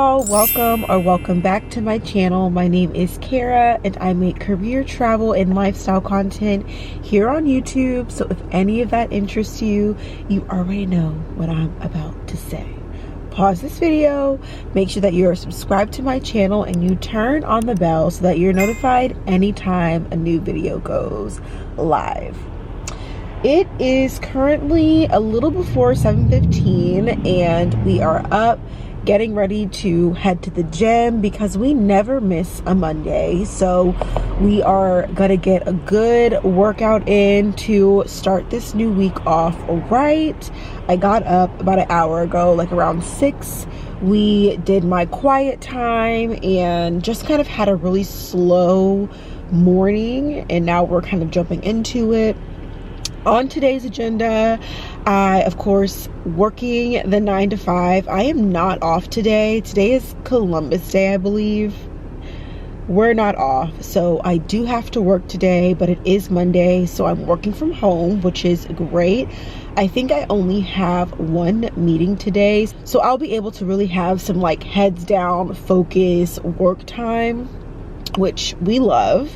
y'all, welcome back to my channel. My name is Kara and I make career travel and lifestyle content here on YouTube. So if any of that interests you, you already know what I'm about to say. Pause this video, make sure that you're subscribed to my channel and you turn on the bell so that you're notified anytime a new video goes live. It is currently a little before 7:15 and we are up getting ready to head to the gym because we never miss a Monday. So we are gonna get a good workout in to start this new week off right. I got up about an hour ago, like around 6. We did my quiet time and just kind of had a really slow morning, and now we're kind of jumping into it. On today's agenda, I, of course, working the 9 to 5. I am not off today. Today is Columbus Day, I believe. We're not off, so I do have to work today, but it is Monday, so I'm working from home, which is great. I think I only have one meeting today, so I'll be able to really have some like heads down, focus, work time, which we love.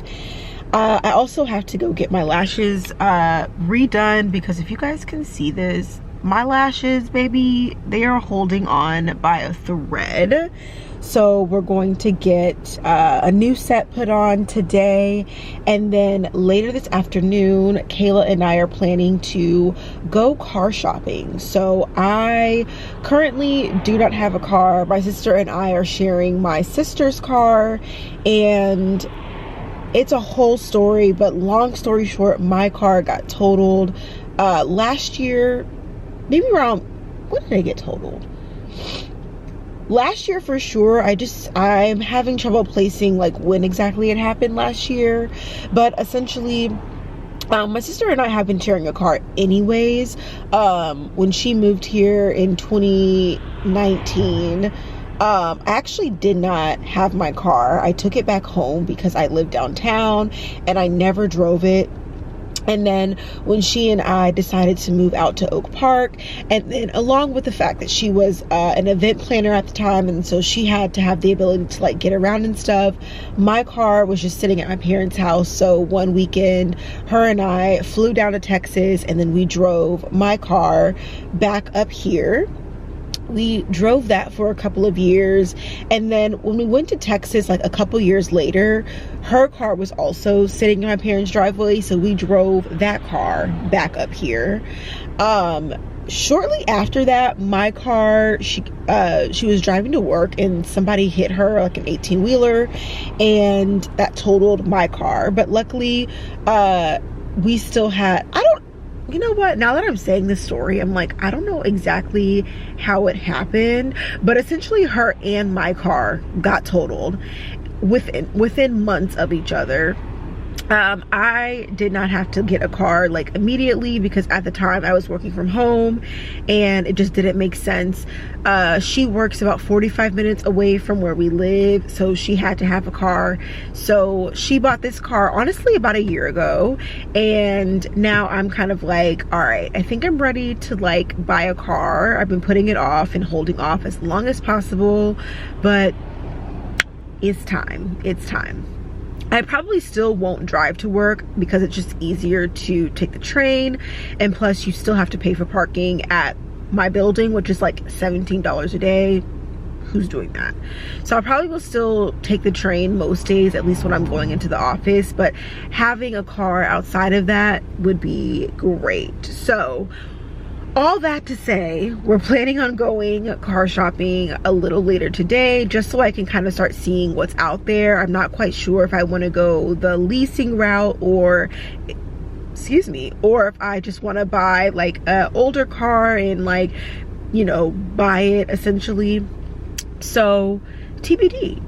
I also have to go get my lashes redone because if you guys can see this, my lashes, baby, they are holding on by a thread. So we're going to get a new set put on today, and then later this afternoon Kayla and I are planning to go car shopping. So I currently do not have a car. My sister and I are sharing my sister's car, and it's a whole story, but long story short, my car got totaled last year, maybe around, when did I get totaled? Last year for sure. I'm having trouble placing like when exactly it happened last year, but essentially my sister and I have been sharing a car anyways. When she moved here in 2019, I actually did not have my car. I took it back home because I live downtown and I never drove it. And then when she and I decided to move out to Oak Park, and then along with the fact that she was an event planner at the time, and so she had to have the ability to like get around and stuff, my car was just sitting at my parents' house. So one weekend, her and I flew down to Texas, and then we drove my car back up here. We drove that for a couple of years, and then when we went to Texas like a couple years later, her car was also sitting in my parents' driveway, so we drove that car back up here. Shortly after that, my car, she was driving to work and somebody hit her, like an 18-wheeler, and that totaled my car. But luckily we still had, you know what, now that I'm saying this story, I'm like, I don't know exactly how it happened, but essentially her and my car got totaled within months of each other. I did not have to get a car like immediately because at the time I was working from home and it just didn't make sense. She works about 45 minutes away from where we live, so she had to have a car. So she bought this car honestly about a year ago, and now I'm kind of like, all right, I think I'm ready to like buy a car. I've been putting it off and holding off as long as possible, but it's time. I probably still won't drive to work because it's just easier to take the train, and plus you still have to pay for parking at my building, which is like $17 a day. Who's doing that? So I probably will still take the train most days, at least when I'm going into the office, but having a car outside of that would be great. So all that to say, we're planning on going car shopping a little later today, just so I can kind of start seeing what's out there. I'm not quite sure if I want to go the leasing route or if I just want to buy like an older car and like, you know, buy it essentially. So TBD.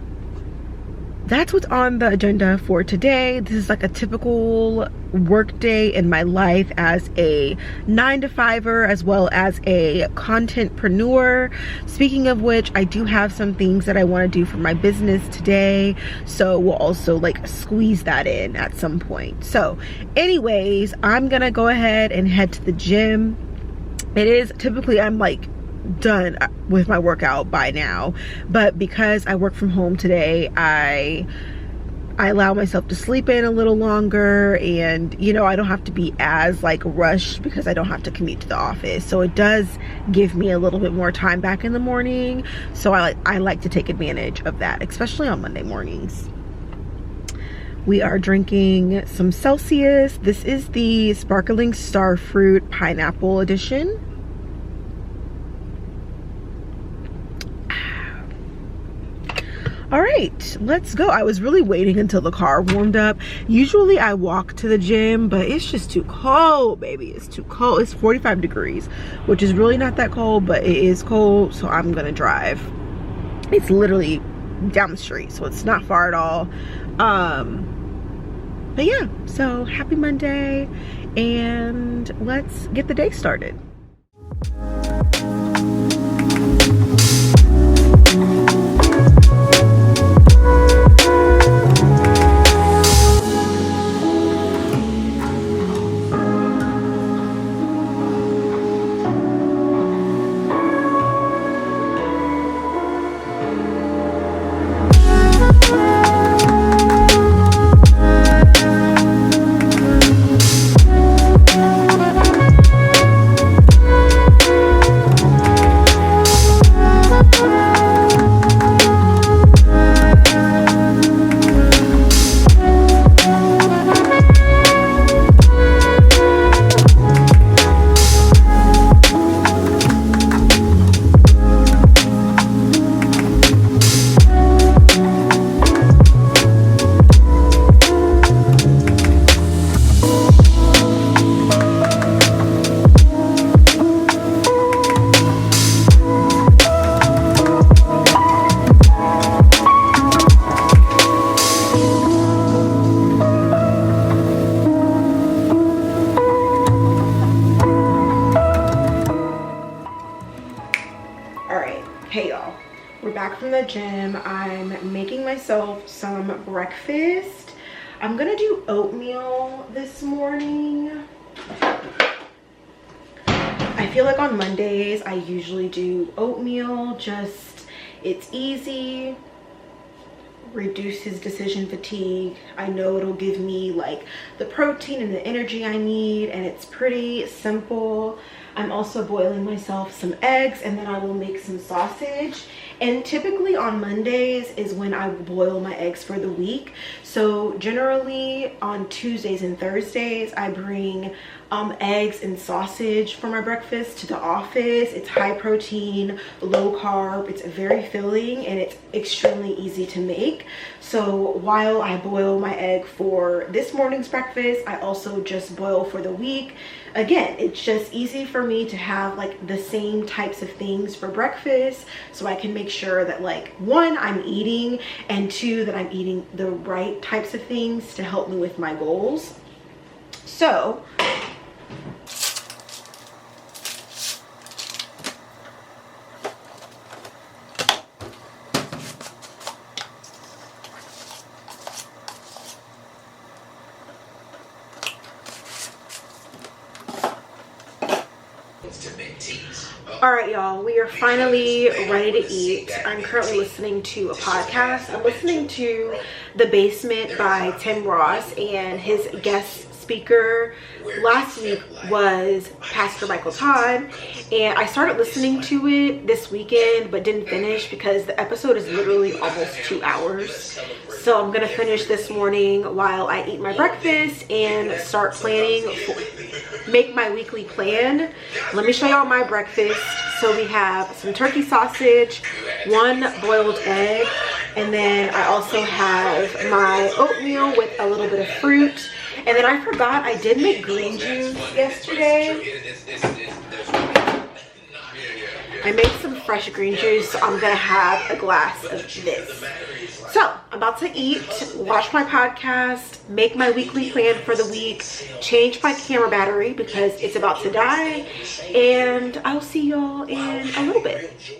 That's what's on the agenda for today. This is like a typical work day in my life as a 9 to 5er as well as a contentpreneur. Speaking of which, I do have some things that I want to do for my business today, so we'll also like squeeze that in at some point. So anyways, I'm gonna go ahead and head to the gym. It is typically, I'm like done with my workout by now, but because I work from home today, I allow myself to sleep in a little longer, and you know, I don't have to be as like rushed because I don't have to commute to the office. So it does give me a little bit more time back in the morning. So I like to take advantage of that, especially on Monday mornings. We are drinking some Celsius. This is the Sparkling Starfruit Pineapple Edition. All right, let's go. I was really waiting until the car warmed up. Usually I walk to the gym, but it's just too cold, baby. It's too cold. It's 45 degrees, which is really not that cold, but it is cold, so I'm gonna drive. It's literally down the street, so it's not far at all. But yeah, so happy Monday, and let's get the day started. Hey y'all, we're back from the gym. I'm making myself some breakfast. I'm gonna do oatmeal this morning. I feel like on Mondays I usually do oatmeal, just it's easy, reduces decision fatigue. I know it'll give me like the protein and the energy I need, and it's pretty simple. I'm also boiling myself some eggs, and then I will make some sausage. And typically on Mondays is when I boil my eggs for the week. So generally on Tuesdays and Thursdays I bring eggs and sausage for my breakfast to the office. It's high protein, low carb, it's very filling, and it's extremely easy to make. So while I boil my egg for this morning's breakfast, I also just boil for the week. Again, it's just easy for me to have like the same types of things for breakfast, so I can make sure that like one, I'm eating, and two, that I'm eating the right types of things to help me with my goals. So all right, y'all, we are finally ready to eat. I'm currently listening to a podcast. I'm listening to The Basement by Tim Ross, and his guest speaker last week was Pastor Michael Todd, and I started listening to it this weekend but didn't finish because the episode is literally almost 2 hours. So I'm gonna finish this morning while I eat my breakfast and start planning, make my weekly plan. Let me show y'all my breakfast. So we have some turkey sausage, 1 boiled egg, and then I also have my oatmeal with a little bit of fruit. And then I forgot I did make green juice yesterday. I made some fresh green juice, so I'm gonna have a glass of this. So I'm about to eat, watch my podcast, make my weekly plan for the week, change my camera battery because it's about to die, and I'll see y'all in a little bit.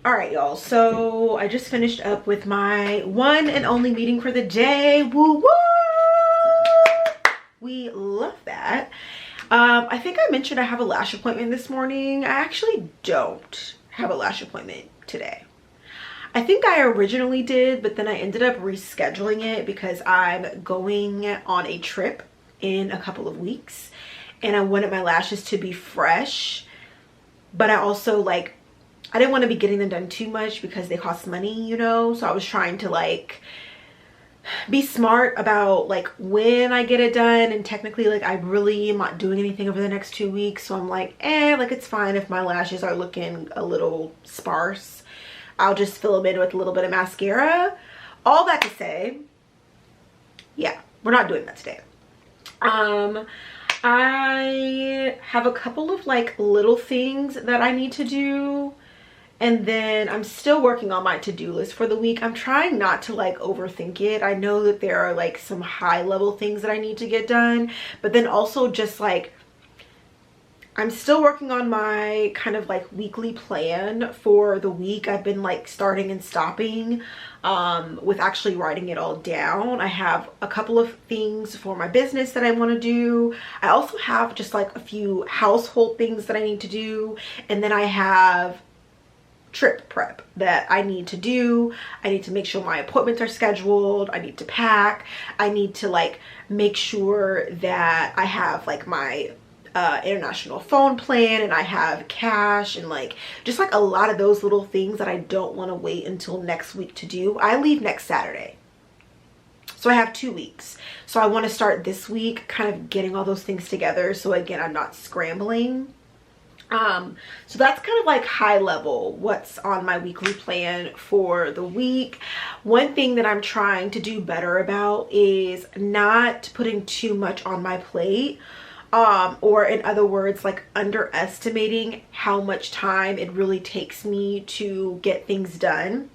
All right, y'all, so I just finished up with my one and only meeting for the day. Woo woo, we love that. I think I mentioned I have a lash appointment this morning. I actually don't have a lash appointment today. I think I originally did, but then I ended up rescheduling it because I'm going on a trip in a couple of weeks and I wanted my lashes to be fresh, but I also I didn't want to be getting them done too much because they cost money, you know? So I was trying to be smart about when I get it done, and technically I really am not doing anything over the next 2 weeks, so I'm it's fine if my lashes are looking a little sparse. I'll just fill them in with a little bit of mascara. All that to say, yeah, we're not doing that today. I have a couple of little things that I need to do, and then I'm still working on my to-do list for the week. I'm trying not to overthink it. I know that there are some high level things that I need to get done, but then also just I'm still working on my kind of weekly plan for the week. I've been starting and stopping with actually writing it all down. I have a couple of things for my business that I want to do. I also have just a few household things that I need to do, and then I have trip prep that I need to do. I need to make sure my appointments are scheduled. I need to pack. I need to make sure that I have my international phone plan, and I have cash, and just a lot of those little things that I don't want to wait until next week to do. I leave next Saturday, so I have 2 weeks. So I want to start this week kind of getting all those things together, so again I'm not scrambling. So that's kind of high level what's on my weekly plan for the week. One thing that I'm trying to do better about is not putting too much on my plate, or in other words, underestimating how much time it really takes me to get things done.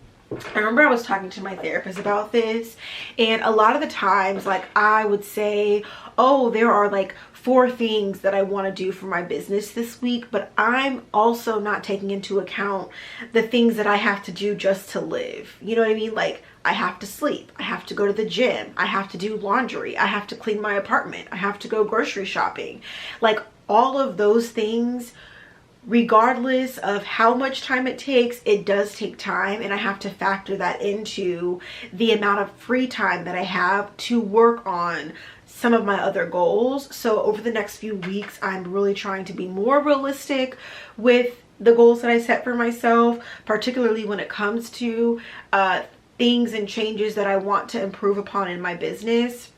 I remember I was talking to my therapist about this, and a lot of the times I would say, oh, there are 4 things that I want to do for my business this week, but I'm also not taking into account the things that I have to do just to live. You know what I mean? I have to sleep, I have to go to the gym, I have to do laundry, I have to clean my apartment, I have to go grocery shopping. All of those things, regardless of how much time it takes, it does take time, and I have to factor that into the amount of free time that I have to work on some of my other goals. So over the next few weeks, I'm really trying to be more realistic with the goals that I set for myself, particularly when it comes to things and changes that I want to improve upon in my business.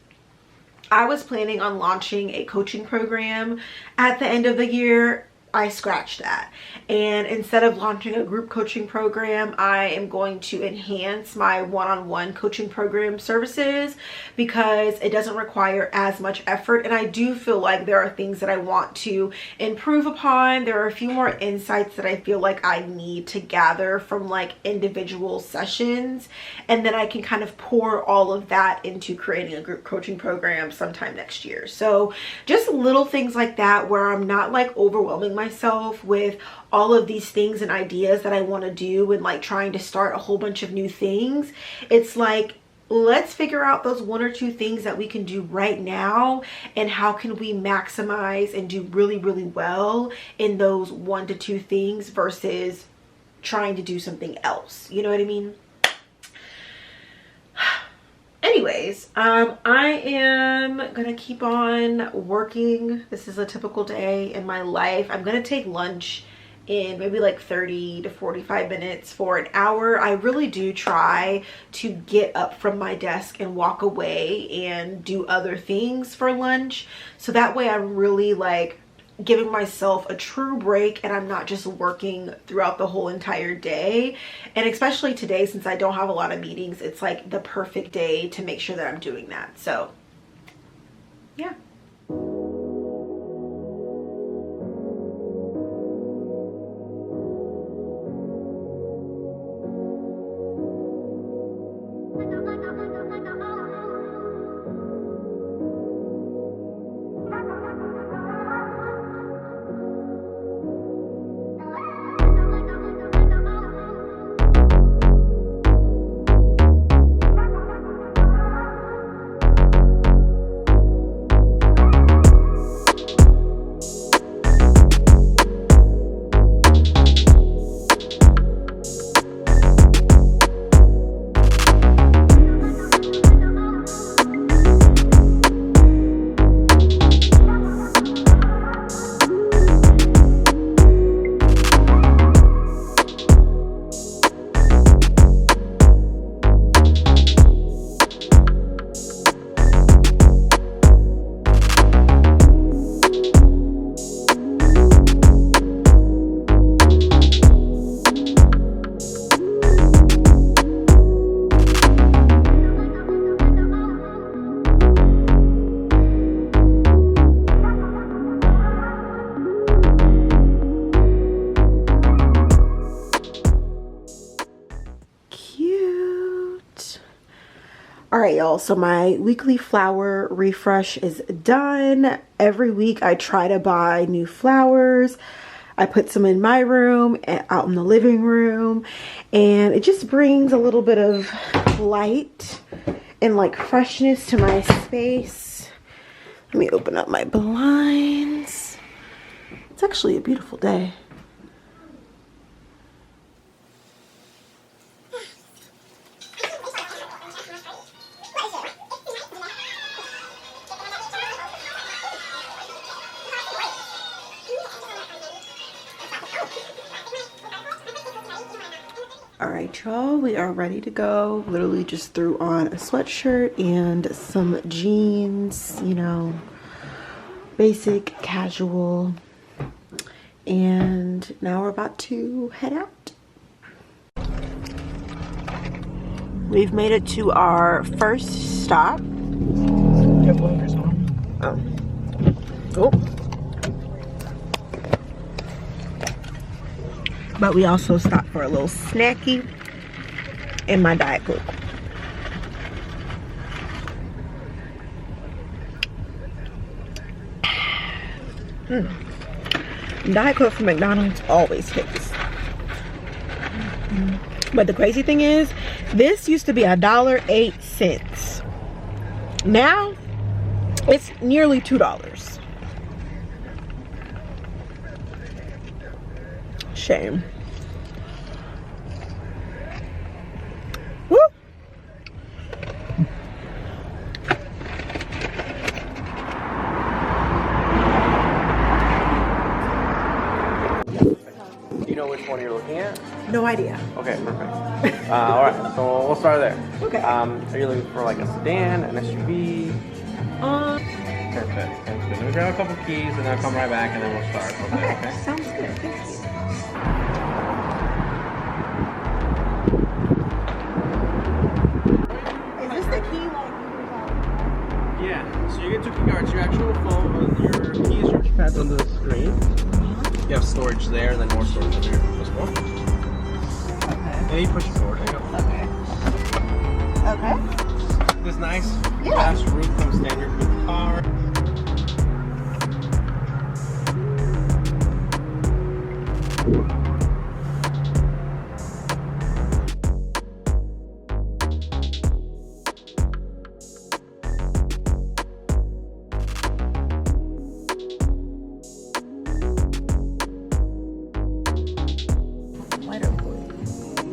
I was planning on launching a coaching program at the end of the year. I scratched that, and instead of launching a group coaching program, I am going to enhance my one-on-one coaching program services because it doesn't require as much effort, and I do feel like there are things that I want to improve upon. There are a few more insights that I feel like I need to gather from individual sessions, and then I can kind of pour all of that into creating a group coaching program sometime next year. So just little things like that where I'm not overwhelming myself with all of these things and ideas that I want to do, and trying to start a whole bunch of new things. It's let's figure out those 1 or 2 things that we can do right now, and how can we maximize and do really, really well in those 1 to 2 things versus trying to do something else. You know what I mean? Anyways, I am gonna keep on working. This is a typical day in my life. I'm gonna take lunch in maybe 30 to 45 minutes for an hour. I really do try to get up from my desk and walk away and do other things for lunch, so that way I'm really giving myself a true break, and I'm not just working throughout the whole entire day. And especially today, since I don't have a lot of meetings, it's the perfect day to make sure that I'm doing that. So yeah. All right, y'all, so my weekly flower refresh is done. Every week I try to buy new flowers. I put some in my room and out in the living room, and it just brings a little bit of light and like freshness to my space. Let me open up my blinds. It's actually a beautiful day. All right, y'all, we are ready to go. Literally just threw on a sweatshirt and some jeans, you know, basic, casual. And now we're about to head out. We've made it to our first stop. You have blinkers on. Oh. But we also stopped for a little snacky and my Diet Coke. Diet Coke from McDonald's always hits. But the crazy thing is, this used to be $1.08. Now, it's nearly $2. Shame. Woo! Do you know which one you're looking at? No idea. Okay, perfect. All right, so we'll start there. Okay. Are you looking for like a sedan, an SUV? Perfect. Sounds good. Let me grab a couple keys and then I'll come right back and then we'll start. Okay. Sounds good. Thank you. Is this the key like Yeah, so you get two key cards, your actual phone, your keys, your pads on the screen. You have storage there and then more storage over here as well. Okay. And you push it forward. There you go. Okay. Okay. This nice glass roof comes standard with the car.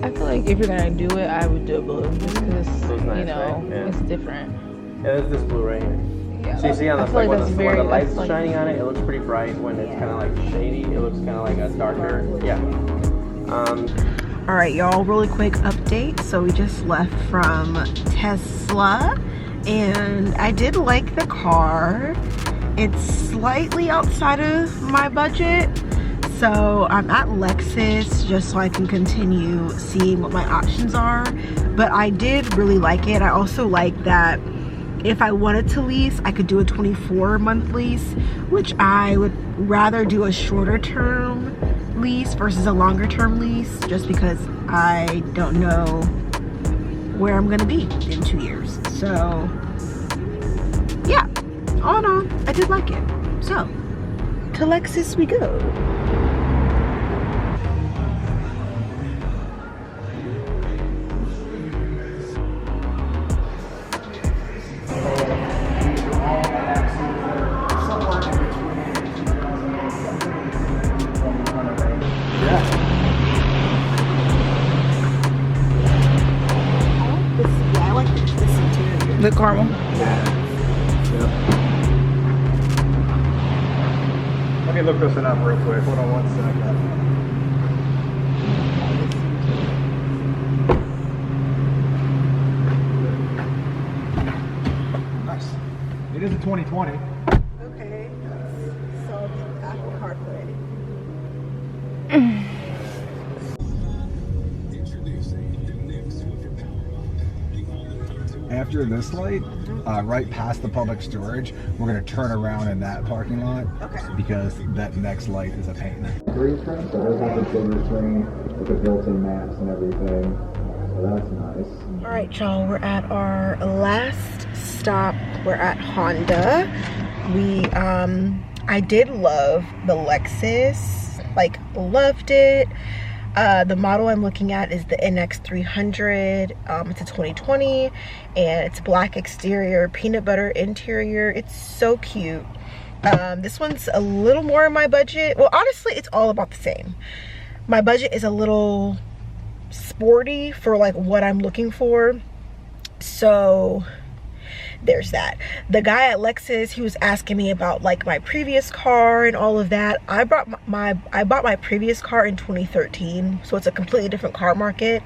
I feel like if you're gonna do it, I would do blue just because nice, you know right? Yeah. it's different. Yeah, there's this blue right here. Yeah, So you see on the like when the light's like, shining on it, it looks pretty bright. When it's kind of like shady, it looks kind of like a darker. Yeah. All right, y'all, really quick update. So we just left from Tesla and I did like the car. It's slightly outside of my budget. So I'm at Lexus just so I can continue seeing what my options are. But I did really like it. I also like that if I wanted to lease, I could do a 24-month lease, which I would rather do a shorter term lease versus a longer term lease, just because I don't know where I'm gonna be in 2 years. So yeah, all in all, I did like it. So to Lexus we go. the caramel. Yep. Let me look this one up real quick. Hold on 1 second. Nice. It is a 2020. Okay. So Apple CarPlay. After this light, right past the public storage, we're going to turn around in that parking lot. Okay. Because that next light is a pain. Green screen, so there's like a bigger screen with the built-in maps and everything. So that's nice. All right, y'all, we're at our last stop. We're at Honda. I did love the Lexus, like loved it. The model I'm looking at is the NX300. It's a 2020 and it's black exterior, peanut butter interior. It's so cute. This one's a little more in my budget. Well, honestly, it's all about the same. My budget is a little sporty for like what I'm looking for, so there's that. The guy at Lexus, he was asking me about like my previous car and all of that. I bought my previous car in 2013, so it's a completely different car market.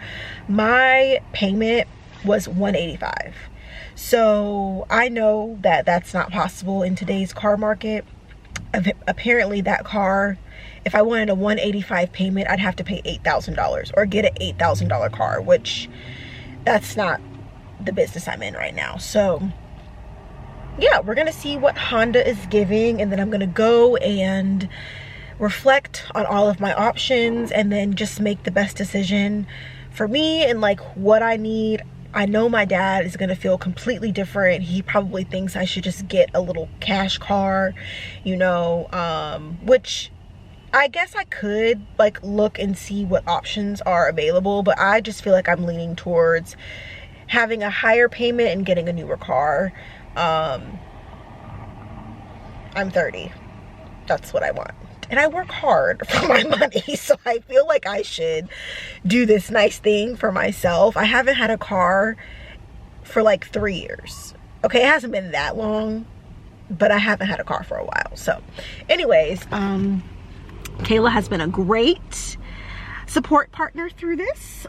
My payment was $185, so I know that that's not possible in today's car market. Apparently that car, if I wanted a $185 payment, I'd have to pay $8,000 or get an $8,000 car, which that's not the business I'm in right now. So yeah, we're gonna see what Honda is giving, and then I'm gonna go and reflect on all of my options and then just make the best decision for me and like what I need. I know my dad is gonna feel completely different. He probably thinks I should just get a little cash car, you know, which I guess I could like look and see what options are available, but I just feel like I'm leaning towards having a higher payment and getting a newer car. I'm 30. That's what I want. And I work hard for my money, so I feel like I should do this nice thing for myself. I haven't had a car for like 3 years. Okay, it hasn't been that long, but I haven't had a car for a while. So anyways, Kayla has been a great support partner through this.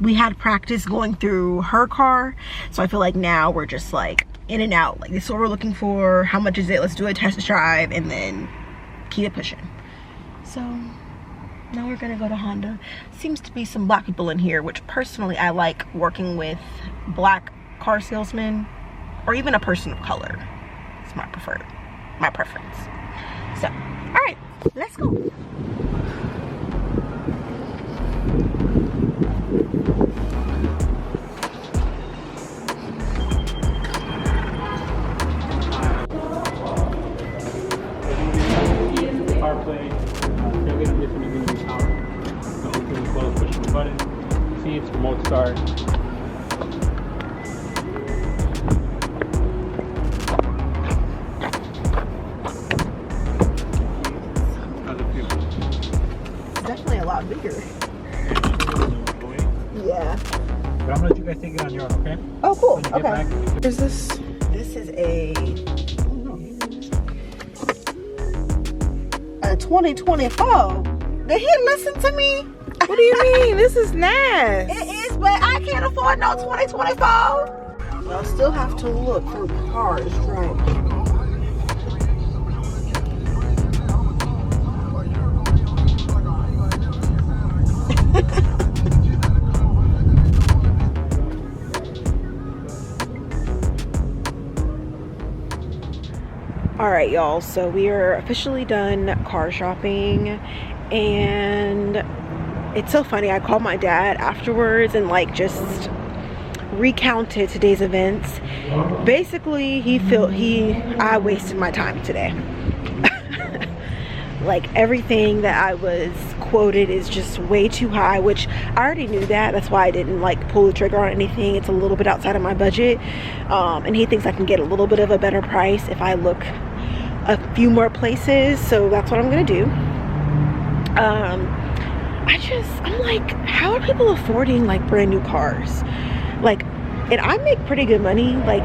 We had practice going through her car, so I feel like now we're just like in and out. Like, this is what we're looking for. How much is it? Let's do a test drive and then keep it pushing. So now we're gonna go to Honda. Seems to be some black people in here, which personally I like working with black car salesmen or even a person of color. It's my preference. So, all right, let's go. Remote start. It's definitely a lot bigger. Yeah. But I'm gonna let you guys take it on your own, okay? Oh, cool. Okay. Back, What is this? This is a 2024. Did he listen to me? What do you mean? This is nice. It is, but I can't afford no 2024. I'll still have to look for cars, right? All right, y'all, so we are officially done car shopping, and it's so funny. I called my dad afterwards and like just recounted today's events. Basically, I wasted my time today. Like, everything that I was quoted is just way too high, which I already knew that. That's why I didn't like pull the trigger on anything. It's a little bit outside of my budget, and he thinks I can get a little bit of a better price if I look a few more places. So that's what I'm gonna do. I'm like, how are people affording like brand new cars? Like, and I make pretty good money. Like,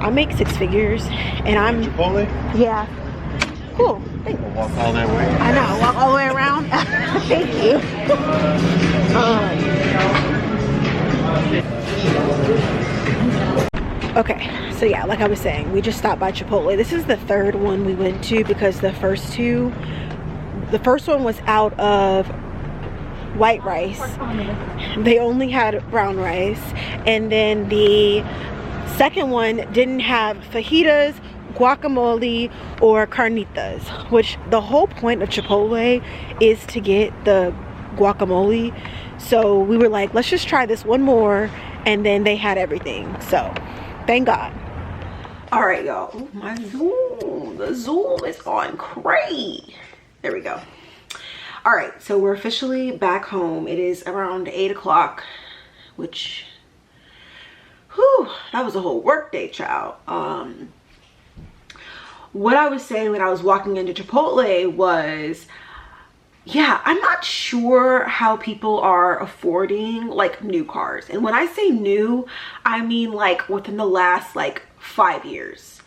I make 6 figures, and I'm Chipotle? Yeah. Cool. Thanks. We'll walk all that way. I know. Walk all the way around. Thank you. Okay, so yeah, like I was saying, we just stopped by Chipotle. This is the 3rd one we went to because the first one was out of white rice. They only had brown rice, and then the second one didn't have fajitas, guacamole, or carnitas, which the whole point of Chipotle is to get the guacamole. So we were like, let's just try this one more and then they had everything. So thank God. All right, y'all. Oh, my Zoom. The Zoom is on cray. There we go. All right, so we're officially back home. It is around 8 o'clock, which, whew, that was a whole work day, child. What I was saying when I was walking into Chipotle was, yeah, I'm not sure how people are affording like new cars. And when I say new, I mean like within the last like 5 years.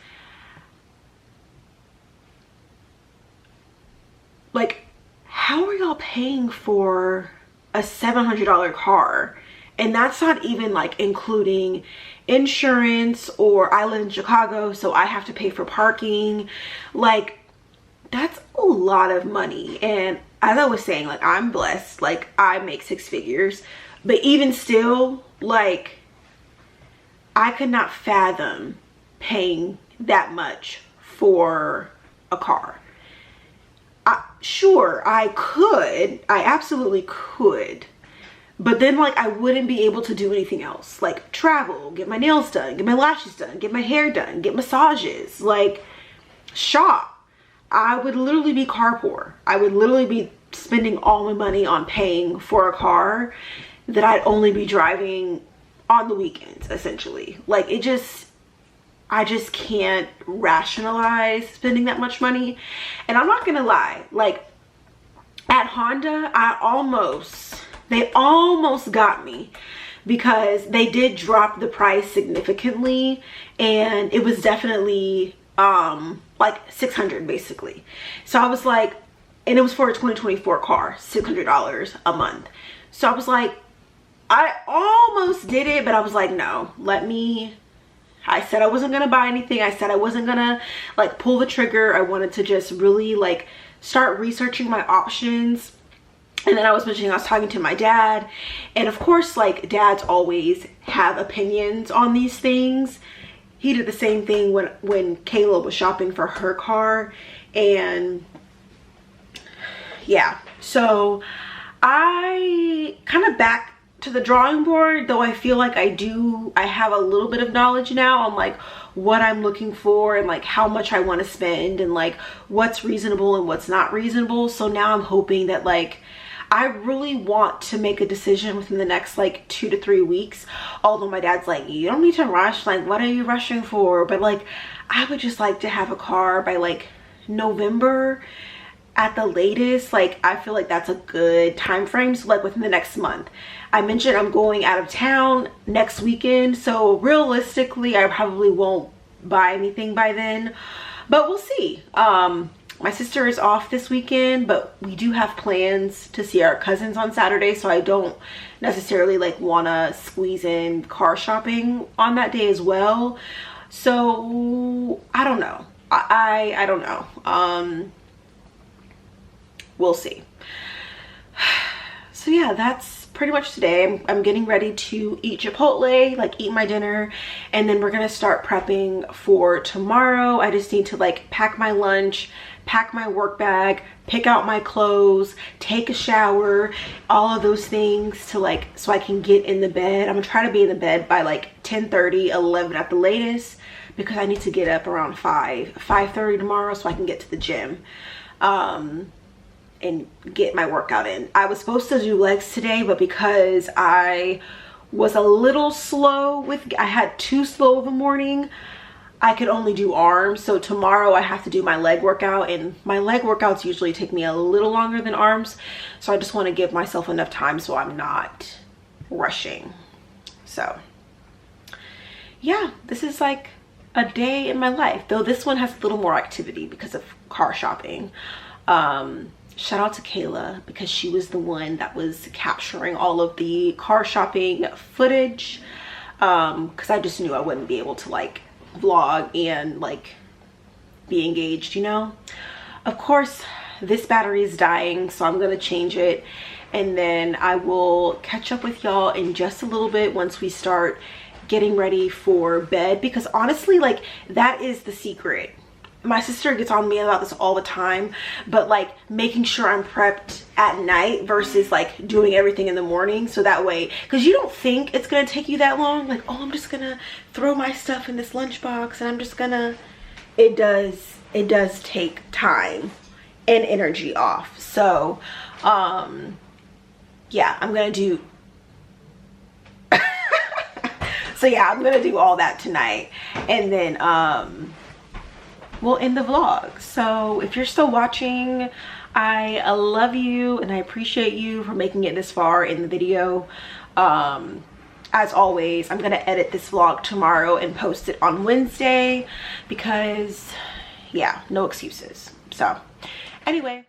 Like, how are y'all paying for a $700 car? And that's not even like including insurance, or I live in Chicago, so I have to pay for parking. Like, that's a lot of money. And as I was saying, like, I'm blessed, like I make 6 figures, but even still, like, I could not fathom paying that much for a car. Sure, I absolutely could, but then like I wouldn't be able to do anything else, like travel, get my nails done, get my lashes done, get my hair done, get massages, like shop. I would literally be car poor. I would literally be spending all my money on paying for a car that I'd only be driving on the weekends, essentially. Like, I just can't rationalize spending that much money. And I'm not gonna lie, like at Honda, they almost got me, because they did drop the price significantly, and it was definitely like $600 basically. So I was like, and it was for a 2024 car, $600 a month. So I was like, I almost did it, but I was like, no, I said I wasn't gonna buy anything. I said I wasn't gonna like pull the trigger. I wanted to just really like start researching my options. And then I was talking to my dad, and of course, like, dads always have opinions on these things. He did the same thing when Kayla was shopping for her car. And yeah, so I kind of back to the drawing board, though I feel like I have a little bit of knowledge now on like what I'm looking for, and like how much I want to spend, and like what's reasonable and what's not reasonable. So now I'm hoping that, like, I really want to make a decision within the next like 2 to 3 weeks. Although my dad's like, you don't need to rush, like what are you rushing for? But like, I would just like to have a car by like November at the latest. Like, I feel like that's a good time frame. So like within the next month. I mentioned I'm going out of town next weekend, so realistically I probably won't buy anything by then, but we'll see. My sister is off this weekend, but we do have plans to see our cousins on Saturday, so I don't necessarily like want to squeeze in car shopping on that day as well. So I don't know. I don't know. We'll see. So yeah, that's pretty much today. I'm getting ready to eat Chipotle, like eat my dinner, and then we're gonna start prepping for tomorrow. I just need to like pack my lunch, pack my work bag, pick out my clothes, take a shower, all of those things to like, so I can get in the bed. I'm gonna try to be in the bed by like 10:30, 11 at the latest, because I need to get up around 5:30 tomorrow so I can get to the gym. And get my workout in. I was supposed to do legs today, but because I was a little slow I had too slow of a morning, I could only do arms. So tomorrow I have to do my leg workout, and my leg workouts usually take me a little longer than arms. So I just want to give myself enough time so I'm not rushing. So yeah, this is like a day in my life, though this one has a little more activity because of car shopping. Shout out to Kayla, because she was the one that was capturing all of the car shopping footage, because I just knew I wouldn't be able to like vlog and like be engaged, you know. Of course, this battery is dying, so I'm gonna change it, and then I will catch up with y'all in just a little bit once we start getting ready for bed, because honestly, like, that is the secret my sister gets on me about this all the time, but like making sure I'm prepped at night versus like doing everything in the morning, so that way, because you don't think it's gonna take you that long, like, oh, I'm just gonna throw my stuff in this lunchbox and I'm just gonna, it does take time and energy off. So yeah, I'm gonna do so yeah, I'm gonna do all that tonight, and then we'll end the vlog. So if you're still watching, I love you and I appreciate you for making it this far in the video. As always, I'm gonna edit this vlog tomorrow and post it on Wednesday because, yeah, no excuses. So anyway.